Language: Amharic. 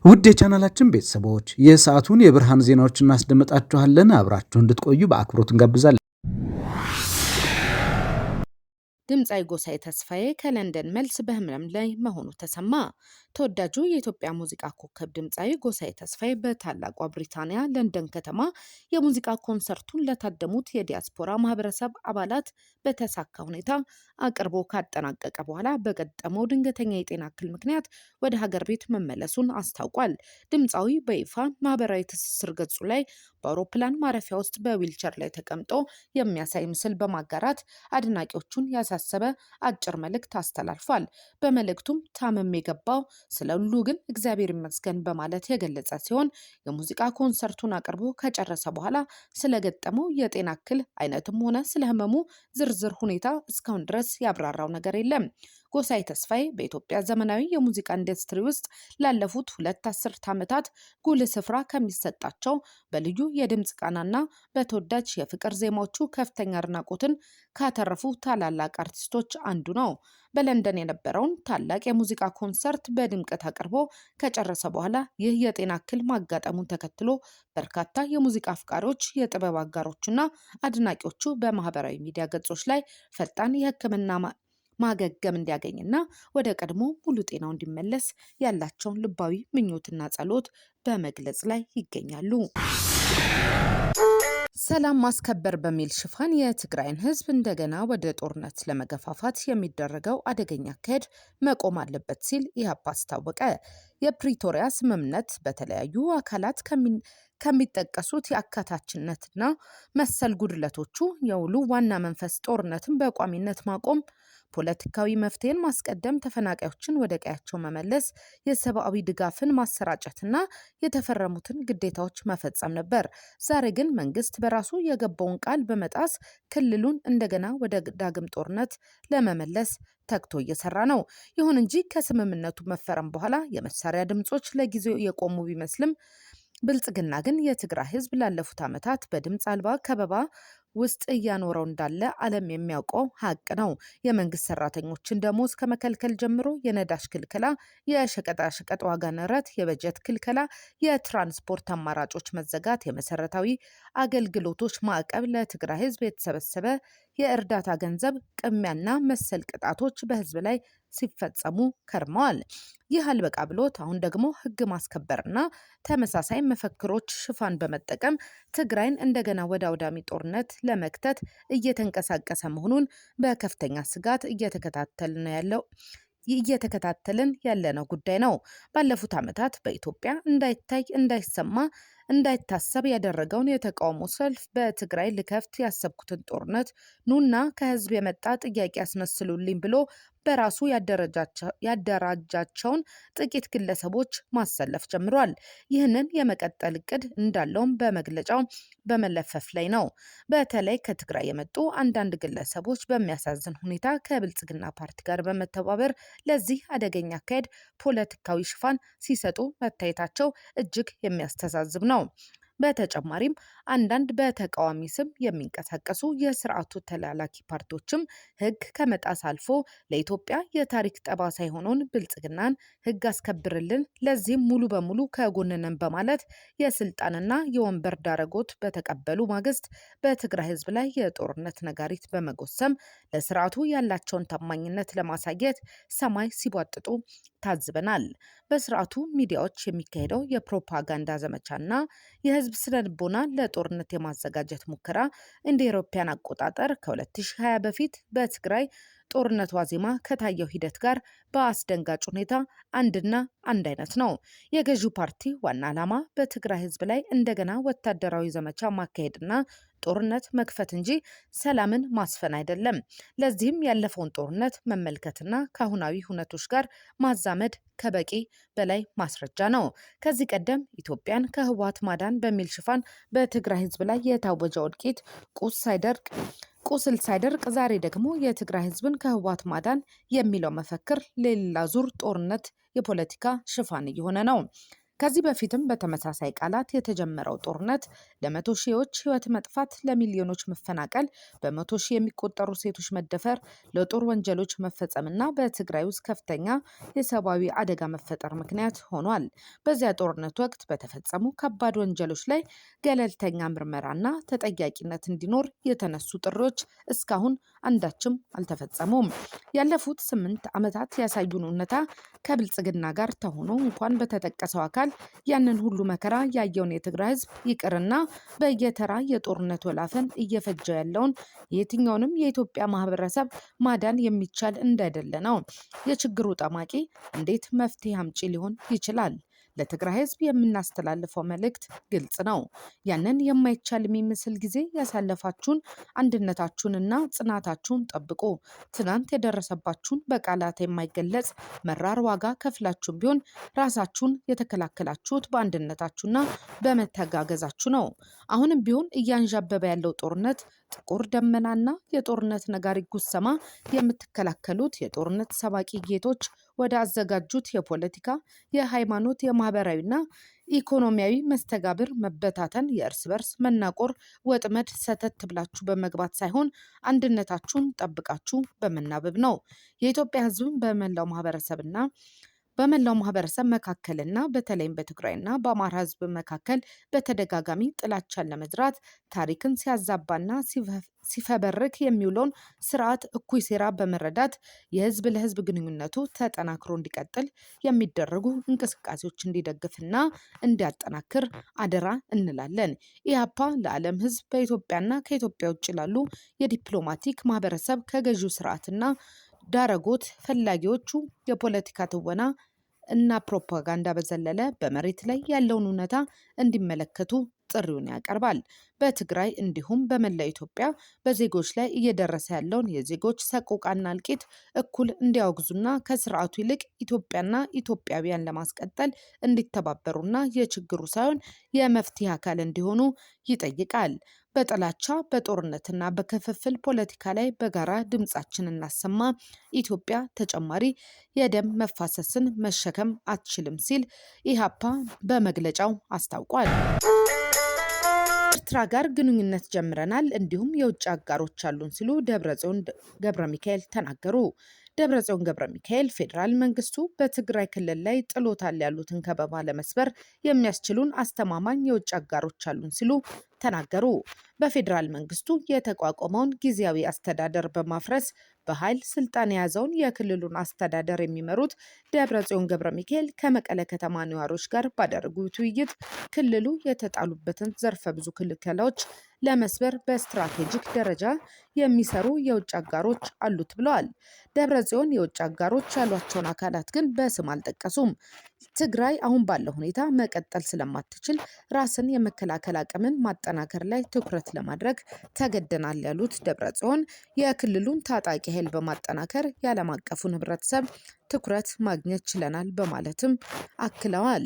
ውድ የቻናላችን ቤተሰቦች የሰዓቱን የብርሃን ዜናዎች እናስደምጣችኋለን። አብራችሁ እንድትቆዩ በአክብሮት እንጋብዛለን። ድምፃዊ ጎሳዬ ተስፋዬ ከለንደን መልስ በህመም ላይ መሆኑ ተሰማ። ተወዳጁ የኢትዮጵያ ሙዚቃ ኮከብ ድምፃዊ ጎሳዬ ተስፋዬ በታላቋ ብሪታንያ ለንደን ከተማ የሙዚቃ ኮንሰርቱን ለታደሙት የዲያስፖራ ማህበረሰብ አባላት በተሳካ ሁኔታ አቅርቦ ካጠናቀቀ በኋላ በገጠመው ድንገተኛ የጤና እክል ምክንያት ወደ ሀገር ቤት መመለሱን አስታውቋል። ድምፃዊ በይፋ ማህበራዊ ትስስር ገጹ ላይ በአውሮፕላን ማረፊያ ውስጥ በዊልቸር ላይ ተቀምጦ የሚያሳይ ምስል በማጋራት አድናቂዎቹን ያሳሰበ አጭር መልእክት አስተላልፏል። በመልእክቱም ታመም የገባው ስለ ሁሉ ግን እግዚአብሔር ይመስገን በማለት የገለጸ ሲሆን የሙዚቃ ኮንሰርቱን አቅርቦ ከጨረሰ በኋላ ስለገጠመው የጤና እክል አይነትም ሆነ ስለ ህመሙ ዝርዝር ሁኔታ እስካሁን ድረስ ያብራራው ነገር የለም። ጎሳዬ ተስፋዬ በኢትዮጵያ ዘመናዊ የሙዚቃ ኢንዱስትሪ ውስጥ ላለፉት 2 አስርት ዓመታት ጉልህ ስፍራ ከሚሰጣቸው በልዩ የድምፅ ቃናና በተወዳጅ የፍቅር ዜማዎቹ ከፍተኛ አድናቆትን ካተረፉ ታላላቅ አርቲስቶች አንዱ ነው። በለንደን የነበረውን ታላቅ የሙዚቃ ኮንሰርት በድምቀት አቅርቦ ከጨረሰ በኋላ ይህ የጤና እክል ማጋጠሙን ተከትሎ በርካታ የሙዚቃ አፍቃሪዎች፣ የጥበብ አጋሮችና አድናቂዎቹ በማህበራዊ ሚዲያ ገጾች ላይ ፈጣን የሕክምና ማገገም እንዲያገኝና ወደ ቀድሞ ሙሉ ጤናው እንዲመለስ ያላቸውን ልባዊ ምኞትና ጸሎት በመግለጽ ላይ ይገኛሉ። ሰላም ማስከበር በሚል ሽፋን የትግራይን ህዝብ እንደገና ወደ ጦርነት ለመገፋፋት የሚደረገው አደገኛ አካሄድ መቆም አለበት ሲል ኢህአፓ አስታወቀ። የፕሪቶሪያ ስምምነት በተለያዩ አካላት ከሚጠቀሱት የአካታችነትና መሰል ጉድለቶቹ የውሉ ዋና መንፈስ ጦርነትን በቋሚነት ማቆም፣ ፖለቲካዊ መፍትሄን ማስቀደም፣ ተፈናቃዮችን ወደ ቀያቸው መመለስ፣ የሰብአዊ ድጋፍን ማሰራጨትና የተፈረሙትን ግዴታዎች መፈጸም ነበር። ዛሬ ግን መንግስት በራሱ የገባውን ቃል በመጣስ ክልሉን እንደገና ወደ ዳግም ጦርነት ለመመለስ ተግቶ እየሰራ ነው። ይሁን እንጂ ከስምምነቱ መፈረም በኋላ የመሳሪያ ድምጾች ለጊዜው የቆሙ ቢመስልም ብልጽግና ግን የትግራይ ህዝብ ላለፉት ዓመታት በድምፅ አልባ ከበባ ውስጥ እያኖረው እንዳለ ዓለም የሚያውቀው ሀቅ ነው። የመንግስት ሰራተኞችን ደሞዝ ከመከልከል ጀምሮ የነዳጅ ክልከላ፣ የሸቀጣሸቀጥ ዋጋ ንረት፣ የበጀት ክልከላ፣ የትራንስፖርት አማራጮች መዘጋት፣ የመሰረታዊ አገልግሎቶች ማዕቀብ፣ ለትግራይ ህዝብ የተሰበሰበ የእርዳታ ገንዘብ ቅሚያና መሰል ቅጣቶች በህዝብ ላይ ሲፈጸሙ ከርመዋል። ይህ አልበቃ ብሎት አሁን ደግሞ ህግ ማስከበርና ተመሳሳይ መፈክሮች ሽፋን በመጠቀም ትግራይን እንደገና ወደ አውዳሚ ጦርነት ለመክተት እየተንቀሳቀሰ መሆኑን በከፍተኛ ስጋት እየተከታተልን ያለነው ጉዳይ ነው። ባለፉት ዓመታት በኢትዮጵያ እንዳይታይ፣ እንዳይሰማ፣ እንዳይታሰብ ያደረገውን የተቃውሞ ሰልፍ በትግራይ ልከፍት ያሰብኩትን ጦርነት ኑና ከህዝብ የመጣ ጥያቄ ያስመስሉልኝ ብሎ በራሱ ያደራጃቸውን ጥቂት ግለሰቦች ማሰለፍ ጀምሯል። ይህንን የመቀጠል እቅድ እንዳለውም በመግለጫው በመለፈፍ ላይ ነው። በተለይ ከትግራይ የመጡ አንዳንድ ግለሰቦች በሚያሳዝን ሁኔታ ከብልጽግና ፓርቲ ጋር በመተባበር ለዚህ አደገኛ አካሄድ ፖለቲካዊ ሽፋን ሲሰጡ መታየታቸው እጅግ የሚያስተዛዝብ ነው። በተጨማሪም አንዳንድ በተቃዋሚ ስም የሚንቀሳቀሱ የስርዓቱ ተላላኪ ፓርቲዎችም ህግ ከመጣስ አልፎ ለኢትዮጵያ የታሪክ ጠባሳ የሆነውን ብልጽግናን ህግ አስከብርልን፣ ለዚህም ሙሉ በሙሉ ከጎንነን በማለት የስልጣንና የወንበር ዳረጎት በተቀበሉ ማግስት በትግራይ ህዝብ ላይ የጦርነት ነጋሪት በመጎሰም ለስርዓቱ ያላቸውን ታማኝነት ለማሳየት ሰማይ ሲቧጥጡ ታዝበናል። በስርዓቱ ሚዲያዎች የሚካሄደው የፕሮፓጋንዳ ዘመቻና የህዝብ ስነልቦና ለጦርነት የማዘጋጀት ሙከራ እንደ አውሮፓውያን አቆጣጠር ከ2020 በፊት በትግራይ ጦርነት ዋዜማ ከታየው ሂደት ጋር በአስደንጋጭ ሁኔታ አንድና አንድ አይነት ነው። የገዢው ፓርቲ ዋና ዓላማ በትግራይ ህዝብ ላይ እንደገና ወታደራዊ ዘመቻ ማካሄድና ጦርነት መክፈት እንጂ ሰላምን ማስፈን አይደለም። ለዚህም ያለፈውን ጦርነት መመልከትና ከአሁናዊ ሁነቶች ጋር ማዛመድ ከበቂ በላይ ማስረጃ ነው። ከዚህ ቀደም ኢትዮጵያን ከህወሓት ማዳን በሚል ሽፋን በትግራይ ህዝብ ላይ የታወጀው እልቂት ቁስል ሳይደርቅ ዛሬ ደግሞ የትግራይ ህዝብን ከህወሓት ማዳን የሚለው መፈክር ለሌላ ዙር ጦርነት የፖለቲካ ሽፋን እየሆነ ነው። ከዚህ በፊትም በተመሳሳይ ቃላት የተጀመረው ጦርነት ለመቶ ሺዎች ሕይወት መጥፋት፣ ለሚሊዮኖች መፈናቀል፣ በመቶ ሺህ የሚቆጠሩ ሴቶች መደፈር፣ ለጦር ወንጀሎች መፈጸምና በትግራይ ውስጥ ከፍተኛ የሰብአዊ አደጋ መፈጠር ምክንያት ሆኗል። በዚያ ጦርነት ወቅት በተፈጸሙ ከባድ ወንጀሎች ላይ ገለልተኛ ምርመራና ተጠያቂነት እንዲኖር የተነሱ ጥሪዎች እስካሁን አንዳችም አልተፈጸሙም። ያለፉት 8 ዓመታት ያሳዩን እውነታ ከብልጽግና ጋር ተሆኖ እንኳን በተጠቀሰው አካል ያንን ሁሉ መከራ ያየውን የትግራይ ህዝብ ይቅርና በየተራ የጦርነት ወላፈን እየፈጀ ያለውን የትኛውንም የኢትዮጵያ ማህበረሰብ ማዳን የሚቻል እንዳይደለ ነው። የችግሩ ጠማቂ እንዴት መፍትሄ አምጪ ሊሆን ይችላል? ለትግራይ ህዝብ የምናስተላልፈው መልእክት ግልጽ ነው። ያንን የማይቻል የሚመስል ጊዜ ያሳለፋችሁን አንድነታችሁንና ጽናታችሁን ጠብቁ። ትናንት የደረሰባችሁን በቃላት የማይገለጽ መራር ዋጋ ከፍላችሁም ቢሆን ራሳችሁን የተከላከላችሁት በአንድነታችሁና በመተጋገዛችሁ ነው። አሁንም ቢሆን እያንዣበበ ያለው ጦርነት ጥቁር ደመናና የጦርነት ነጋሪት ጉሰማ የምትከላከሉት የጦርነት ሰባቂ ጌቶች ወደ አዘጋጁት የፖለቲካ፣ የሃይማኖት፣ የማህበራዊና ኢኮኖሚያዊ መስተጋብር መበታተን፣ የእርስ በርስ መናቆር ወጥመድ ሰተት ብላችሁ በመግባት ሳይሆን አንድነታችሁን ጠብቃችሁ በመናበብ ነው። የኢትዮጵያ ህዝብን በመላው ማህበረሰብ መካከልና በተለይም በትግራይና በአማራ ህዝብ መካከል በተደጋጋሚ ጥላቻን ለመዝራት ታሪክን ሲያዛባና ሲፈበርክ የሚውለውን ስርዓት እኩይ ሴራ በመረዳት የህዝብ ለህዝብ ግንኙነቱ ተጠናክሮ እንዲቀጥል የሚደረጉ እንቅስቃሴዎች እንዲደግፍና እንዲያጠናክር አደራ እንላለን። ኢህአፓ ለዓለም ህዝብ በኢትዮጵያና ከኢትዮጵያ ውጭ ላሉ የዲፕሎማቲክ ማህበረሰብ ከገዢው ስርዓትና ዳረጎት ፈላጊዎቹ የፖለቲካ ትወና እና ፕሮፓጋንዳ በዘለለ በመሬት ላይ ያለውን እውነታ እንዲመለከቱ ጥሪውን ያቀርባል። በትግራይ እንዲሁም በመላው ኢትዮጵያ በዜጎች ላይ እየደረሰ ያለውን የዜጎች ሰቆቃና እልቂት እኩል እንዲያወግዙና ከስርዓቱ ይልቅ ኢትዮጵያና ኢትዮጵያውያን ለማስቀጠል እንዲተባበሩና የችግሩ ሳይሆን የመፍትሄ አካል እንዲሆኑ ይጠይቃል። በጥላቻ በጦርነትና በክፍፍል ፖለቲካ ላይ በጋራ ድምጻችን እናሰማ። ኢትዮጵያ ተጨማሪ የደም መፋሰስን መሸከም አትችልም ሲል ኢህአፓ በመግለጫው አስታውቋል። ኤርትራ ጋር ግንኙነት ጀምረናል፣ እንዲሁም የውጭ አጋሮች አሉን ሲሉ ደብረጽዮን ገብረ ሚካኤል ተናገሩ። ደብረጽዮን ገብረ ሚካኤል ፌዴራል መንግስቱ በትግራይ ክልል ላይ ጥሎታል ያሉትን ከበባ ለመስበር የሚያስችሉን አስተማማኝ የውጭ አጋሮች አሉን ሲሉ ተናገሩ። በፌዴራል መንግስቱ የተቋቋመውን ጊዜያዊ አስተዳደር በማፍረስ በኃይል ስልጣን የያዘውን የክልሉን አስተዳደር የሚመሩት ደብረጽዮን ገብረ ሚካኤል ከመቀለ ከተማ ነዋሪዎች ጋር ባደረጉት ውይይት ክልሉ የተጣሉበትን ዘርፈ ብዙ ክልከላዎች ለመስበር በስትራቴጂክ ደረጃ የሚሰሩ የውጭ አጋሮች አሉት ብለዋል። ደብረጽዮን የውጭ አጋሮች ያሏቸውን አካላት ግን በስም አልጠቀሱም። ትግራይ አሁን ባለው ሁኔታ መቀጠል ስለማትችል ራስን የመከላከል አቅምን ማጠናከር ላይ ትኩረት ለማድረግ ተገደናል ያሉት ደብረጽዮን የክልሉን ታጣቂ ኃይል በማጠናከር የዓለም አቀፉን ህብረተሰብ ትኩረት ማግኘት ችለናል በማለትም አክለዋል።